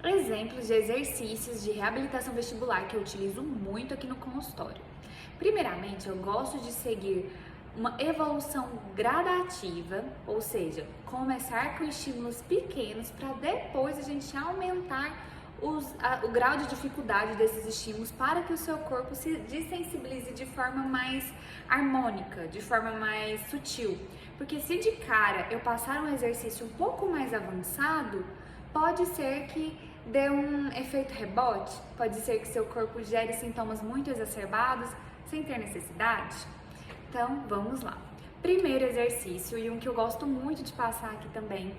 Exemplos de exercícios de reabilitação vestibular que eu utilizo muito aqui no consultório. Primeiramente, eu gosto de seguir uma evolução gradativa, ou seja, começar com estímulos pequenos para depois a gente aumentar o grau de dificuldade desses estímulos para que o seu corpo se desensibilize de forma mais harmônica, de forma mais sutil. Porque se de cara eu passar um exercício um pouco mais avançado, pode ser que dê um efeito rebote, pode ser que seu corpo gere sintomas muito exacerbados sem ter necessidade. Então, vamos lá. Primeiro exercício, e um que eu gosto muito de passar aqui também,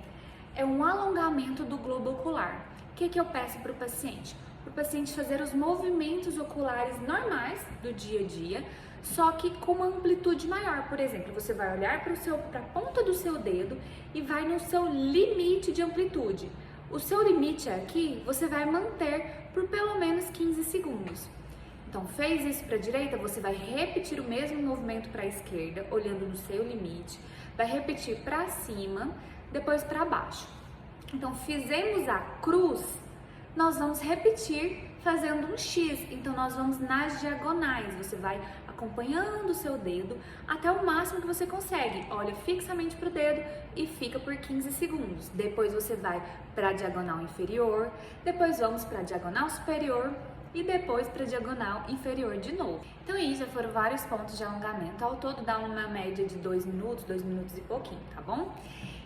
é um alongamento do globo ocular. O que eu peço para o paciente? Para o paciente fazer os movimentos oculares normais do dia a dia, só que com uma amplitude maior. Por exemplo, você vai olhar para a ponta do seu dedo e vai no seu limite de amplitude. O seu limite aqui, você vai manter por pelo menos 15 segundos. Então, fez isso para a direita, você vai repetir o mesmo movimento para a esquerda, olhando no seu limite. Vai repetir para cima, depois para baixo. Então, fizemos a cruz, nós vamos repetir fazendo um X. Então, nós vamos nas diagonais. Você vai acompanhando o seu dedo até o máximo que você consegue. Olha fixamente para o dedo e fica por 15 segundos. Depois você vai para a diagonal inferior, depois vamos para a diagonal superior e depois para a diagonal inferior de novo. Então, aí já foram vários pontos de alongamento. Ao todo dá uma média de 2 minutos e pouquinho, tá bom?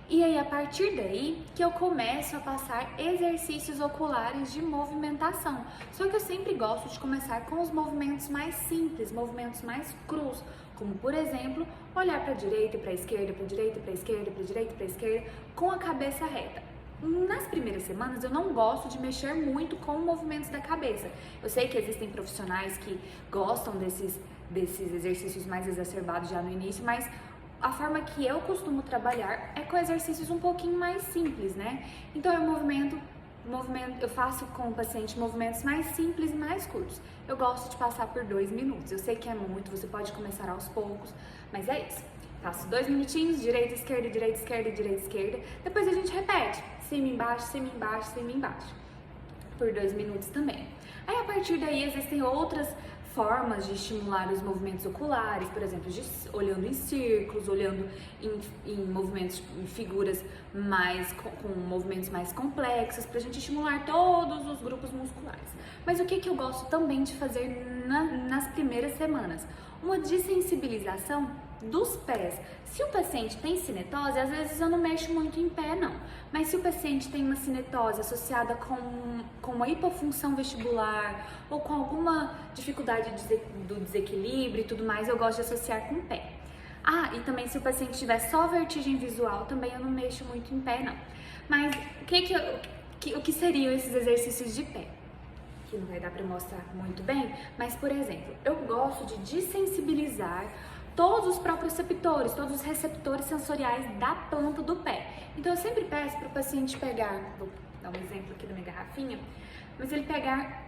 E aí, a partir daí, que eu começo a passar exercícios oculares de movimentação. Só que eu sempre gosto de começar com os movimentos mais simples, movimentos mais crus, como, por exemplo, olhar para a direita e para a esquerda, para a direita e para a esquerda, para a direita e para a esquerda, com a cabeça reta. Nas primeiras semanas, eu não gosto de mexer muito com movimentos da cabeça. Eu sei que existem profissionais que gostam desses exercícios mais exacerbados já no início, mas a forma que eu costumo trabalhar é com exercícios um pouquinho mais simples, né? Então eu faço com o paciente movimentos mais simples e mais curtos. Eu gosto de passar por 2 minutos. Eu sei que é muito, você pode começar aos poucos, mas é isso. Faço 2 minutinhos, direita, esquerda, direita, esquerda, direita, esquerda. Depois a gente repete, cima, embaixo, cima, embaixo, cima, embaixo. Por 2 minutos também. Aí a partir daí existem outras formas de estimular os movimentos oculares, por exemplo, olhando em círculos, olhando em movimentos, em figuras com movimentos mais complexos, para a gente estimular todos os grupos musculares. Mas o que eu gosto também de fazer nas primeiras semanas? Uma desensibilização dos pés. Se o paciente tem cinetose, às vezes eu não mexo muito em pé, não. Mas se o paciente tem uma cinetose associada com uma hipofunção vestibular ou com alguma dificuldade do desequilíbrio e tudo mais, eu gosto de associar com o pé. Ah, e também se o paciente tiver só vertigem visual, também eu não mexo muito em pé, não. Mas o que seriam esses exercícios de pé? Que não vai dar para mostrar muito bem, mas, por exemplo, eu gosto de desensibilizar todos os proprioceptores, todos os receptores sensoriais da planta do pé. Então, eu sempre peço para o paciente pegar, vou dar um exemplo aqui da minha garrafinha, mas ele pegar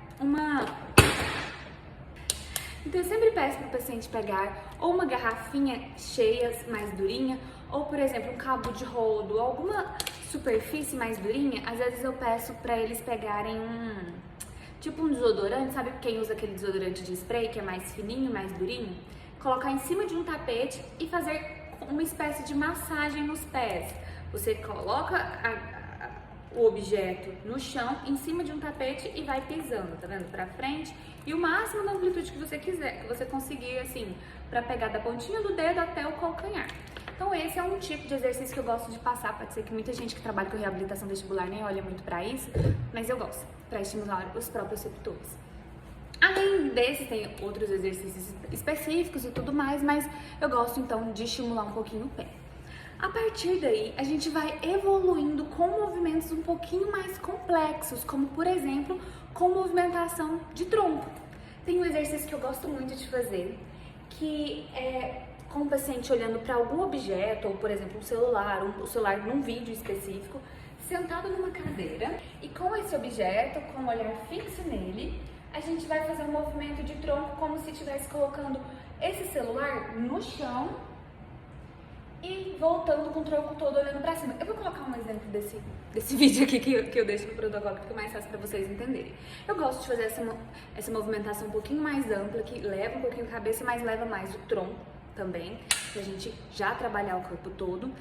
Então, eu sempre peço para o paciente pegar ou uma garrafinha cheia, mais durinha, ou, por exemplo, um cabo de rodo, ou alguma superfície mais durinha. Às vezes eu peço para eles pegarem tipo um desodorante, sabe quem usa aquele desodorante de spray que é mais fininho, mais durinho? Colocar em cima de um tapete e fazer uma espécie de massagem nos pés. Você coloca o objeto no chão, em cima de um tapete e vai pisando, tá vendo? Pra frente e o máximo da amplitude que você quiser, que você conseguir, assim, pra pegar da pontinha do dedo até o calcanhar. Então esse é um tipo de exercício que eu gosto de passar. Pode ser que muita gente que trabalha com reabilitação vestibular nem olha muito pra isso, mas eu gosto, pra estimular os próprios receptores. Além desses, tem outros exercícios específicos e tudo mais, mas eu gosto então de estimular um pouquinho o pé. A partir daí, a gente vai evoluindo com movimentos um pouquinho mais complexos, como por exemplo, com movimentação de tronco. Tem um exercício que eu gosto muito de fazer, que é com o paciente olhando para algum objeto, ou por exemplo, o celular num vídeo específico, sentado numa cadeira, e com esse objeto, com o olhar fixo nele, a gente vai fazer um movimento de tronco como se estivesse colocando esse celular no chão e voltando com o tronco todo olhando pra cima. Eu vou colocar um exemplo desse vídeo aqui que eu deixo no protocolo, que fica mais fácil pra vocês entenderem. Eu gosto de fazer essa movimentação um pouquinho mais ampla, que leva um pouquinho a cabeça, mas leva mais o tronco também, pra gente já trabalhar o corpo todo.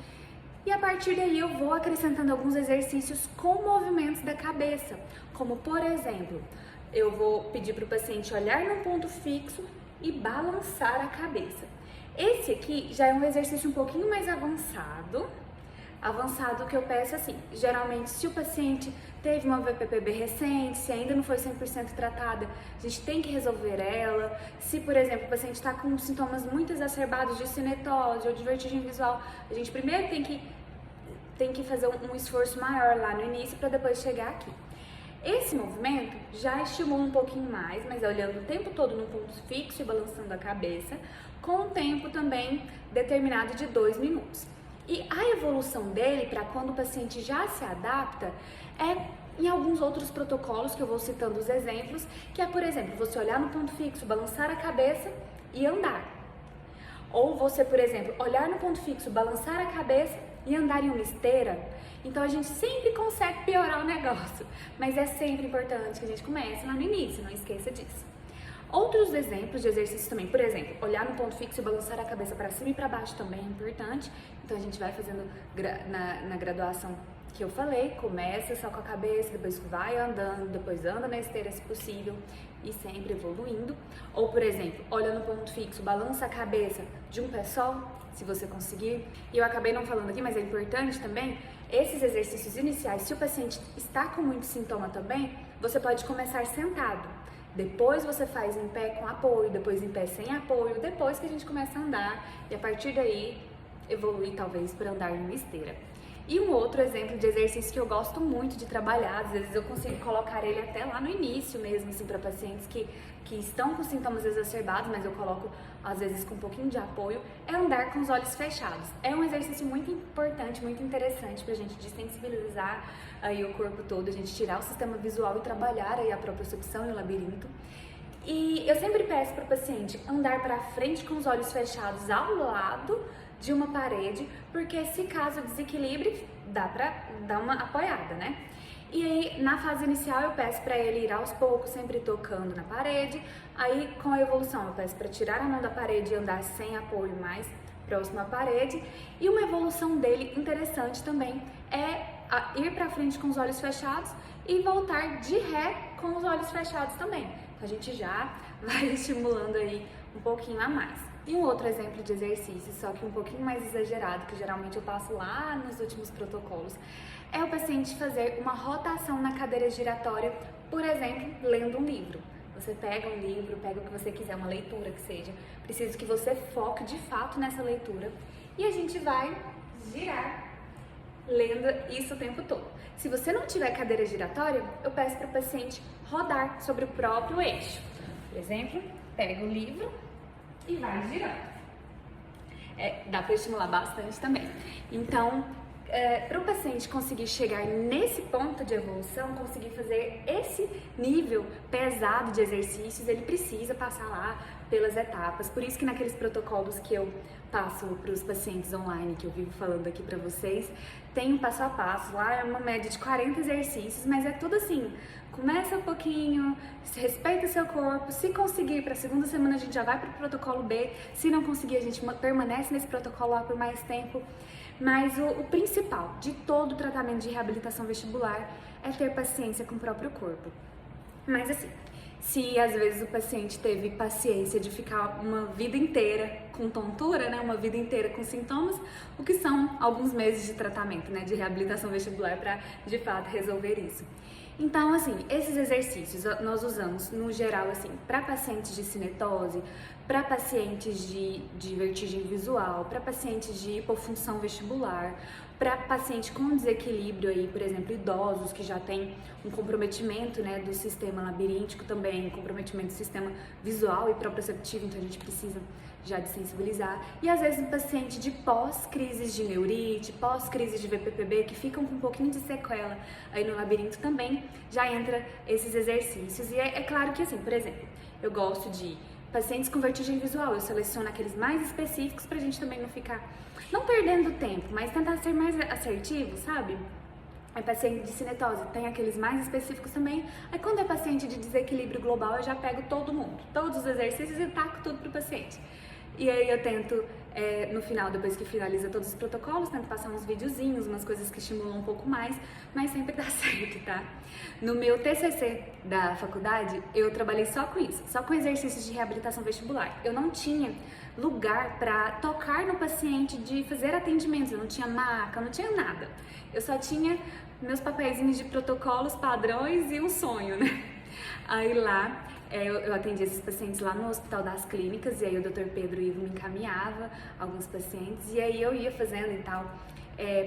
E a partir daí eu vou acrescentando alguns exercícios com movimentos da cabeça, como por exemplo, eu vou pedir para o paciente olhar num ponto fixo e balançar a cabeça. Esse aqui já é um exercício um pouquinho mais avançado que eu peço assim, geralmente se o paciente teve uma VPPB recente, se ainda não foi 100% tratada, a gente tem que resolver ela. Se, por exemplo, o paciente está com sintomas muito exacerbados de cinetose ou de vertigem visual, a gente primeiro tem que fazer um esforço maior lá no início para depois chegar aqui. Esse movimento já estimula um pouquinho mais, mas é olhando o tempo todo num ponto fixo e balançando a cabeça, com um tempo também determinado de 2 minutos. E a evolução dele, para quando o paciente já se adapta, é em alguns outros protocolos, que eu vou citando os exemplos, que é, por exemplo, você olhar no ponto fixo, balançar a cabeça e andar. Ou você, por exemplo, olhar no ponto fixo, balançar a cabeça e andar em uma esteira. Então a gente sempre consegue piorar o negócio, mas é sempre importante que a gente comece lá no início, não esqueça disso. Outros exemplos de exercícios também, por exemplo, olhar no ponto fixo e balançar a cabeça para cima e para baixo também é importante. Então a gente vai fazendo na graduação que eu falei, começa só com a cabeça, depois vai andando, depois anda na esteira se possível e sempre evoluindo. Ou, por exemplo, olha no ponto fixo, balança a cabeça de um pé só, se você conseguir. E eu acabei não falando aqui, mas é importante também, esses exercícios iniciais, se o paciente está com muito sintoma também, você pode começar sentado. Depois você faz em pé com apoio, depois em pé sem apoio, depois que a gente começa a andar e a partir daí evoluir talvez para andar em uma esteira. E um outro exemplo de exercício que eu gosto muito de trabalhar, às vezes eu consigo colocar ele até lá no início mesmo, assim, para pacientes que estão com sintomas exacerbados, mas eu coloco às vezes com um pouquinho de apoio, é andar com os olhos fechados. É um exercício muito importante, muito interessante pra gente desensibilizar aí o corpo todo, a gente tirar o sistema visual e trabalhar aí a propriocepção e o labirinto. E eu sempre peço para o paciente andar para frente com os olhos fechados ao lado de uma parede, porque se caso desequilibre, dá pra dar uma apoiada, né? E aí, na fase inicial, eu peço para ele ir aos poucos, sempre tocando na parede. Aí, com a evolução, eu peço para tirar a mão da parede e andar sem apoio mais próximo à parede. E uma evolução dele interessante também é ir para frente com os olhos fechados e voltar de ré com os olhos fechados também. Então, a gente já vai estimulando aí um pouquinho a mais. E um outro exemplo de exercício, só que um pouquinho mais exagerado, que geralmente eu passo lá nos últimos protocolos, é o paciente fazer uma rotação na cadeira giratória, por exemplo, lendo um livro. Você pega um livro, pega o que você quiser, uma leitura que seja, preciso que você foque de fato nessa leitura e a gente vai girar lendo isso o tempo todo. Se você não tiver cadeira giratória, eu peço para o paciente rodar sobre o próprio eixo. Por exemplo, pega o livro e vai girando. Dá para estimular bastante também. Então, para o paciente conseguir chegar nesse ponto de evolução, conseguir fazer esse nível pesado de exercícios, ele precisa passar lá pelas etapas. Por isso que naqueles protocolos que eu passo para os pacientes online, que eu vivo falando aqui para vocês, tem um passo a passo. Lá é uma média de 40 exercícios, mas é tudo assim. Começa um pouquinho, respeita o seu corpo. Se conseguir, para a segunda semana a gente já vai para o protocolo B. Se não conseguir, a gente permanece nesse protocolo lá por mais tempo. Mas o principal de todo o tratamento de reabilitação vestibular é ter paciência com o próprio corpo. Mas assim, se às vezes o paciente teve paciência de ficar uma vida inteira com tontura, né, uma vida inteira com sintomas, o que são alguns meses de tratamento, né, de reabilitação vestibular para de fato resolver isso. Então, assim, esses exercícios nós usamos, no geral, assim, para pacientes de cinetose, para pacientes de vertigem visual, para pacientes de hipofunção vestibular, para paciente com desequilíbrio aí, por exemplo, idosos que já têm um comprometimento, né, do sistema labiríntico também, um comprometimento do sistema visual e proprioceptivo, então a gente precisa já de sensibilizar. E às vezes um paciente de pós-crises de neurite, pós-crises de VPPB, que ficam com um pouquinho de sequela aí no labirinto também, já entra esses exercícios. E é claro que assim, por exemplo, eu gosto de pacientes com vertigem visual. Eu seleciono aqueles mais específicos pra gente também não ficar, não perdendo tempo, mas tentar ser mais assertivo, sabe? É paciente de cinetose, tem aqueles mais específicos também. Aí quando é paciente de desequilíbrio global, eu já pego todo mundo, todos os exercícios e taco tudo pro paciente. E aí eu tento, no final, depois que finaliza todos os protocolos, tento passar uns videozinhos, umas coisas que estimulam um pouco mais, mas sempre dá certo, tá? No meu TCC da faculdade, eu trabalhei só com isso, só com exercícios de reabilitação vestibular. Eu não tinha lugar para tocar no paciente de fazer atendimentos, eu não tinha maca, eu não tinha nada. Eu só tinha meus papeizinhos de protocolos, padrões e um sonho, né? Aí lá, eu atendia esses pacientes lá no Hospital das Clínicas, e aí o Dr. Pedro Ivo me encaminhava alguns pacientes, e aí eu ia fazendo e tal,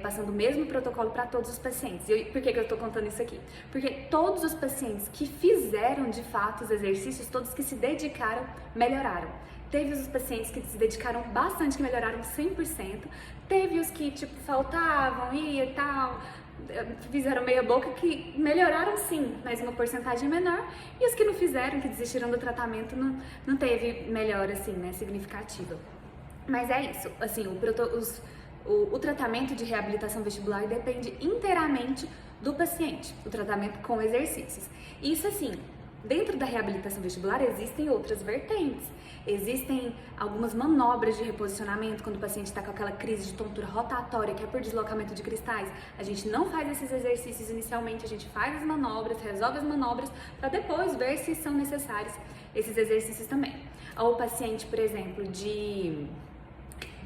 passando o mesmo protocolo para todos os pacientes. Por que eu tô contando isso aqui? Porque todos os pacientes que fizeram de fato os exercícios, todos que se dedicaram, melhoraram. Teve os pacientes que se dedicaram bastante, que melhoraram 100%. Teve os que, tipo, faltavam, ia e tal, fizeram meia boca, que melhoraram sim, mas uma porcentagem menor. E os que não fizeram, que desistiram do tratamento, não teve melhora, assim, né, significativa. Mas é isso, assim, o tratamento de reabilitação vestibular depende inteiramente do paciente, o tratamento com exercícios. Isso, assim, dentro da reabilitação vestibular existem outras vertentes. Existem algumas manobras de reposicionamento quando o paciente está com aquela crise de tontura rotatória, que é por deslocamento de cristais. A gente não faz esses exercícios inicialmente, a gente faz as manobras, resolve as manobras, para depois ver se são necessários esses exercícios também. Ou o paciente, por exemplo, de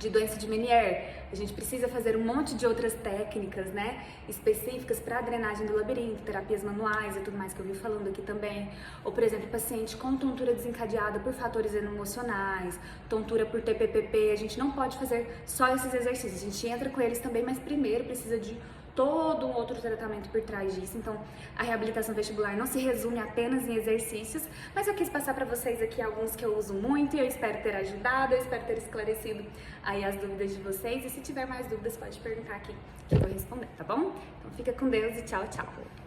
doença de Meniere, a gente precisa fazer um monte de outras técnicas, né, específicas para a drenagem do labirinto, terapias manuais e tudo mais que eu vi falando aqui também. Ou, por exemplo, paciente com tontura desencadeada por fatores emocionais, tontura por TPPP, a gente não pode fazer só esses exercícios, a gente entra com eles também, mas primeiro precisa de todo um outro tratamento por trás disso. Então, a reabilitação vestibular não se resume apenas em exercícios, mas eu quis passar para vocês aqui alguns que eu uso muito e eu espero ter ajudado, eu espero ter esclarecido aí as dúvidas de vocês. E se tiver mais dúvidas, pode perguntar aqui que eu vou responder, tá bom? Então, fica com Deus e tchau, tchau!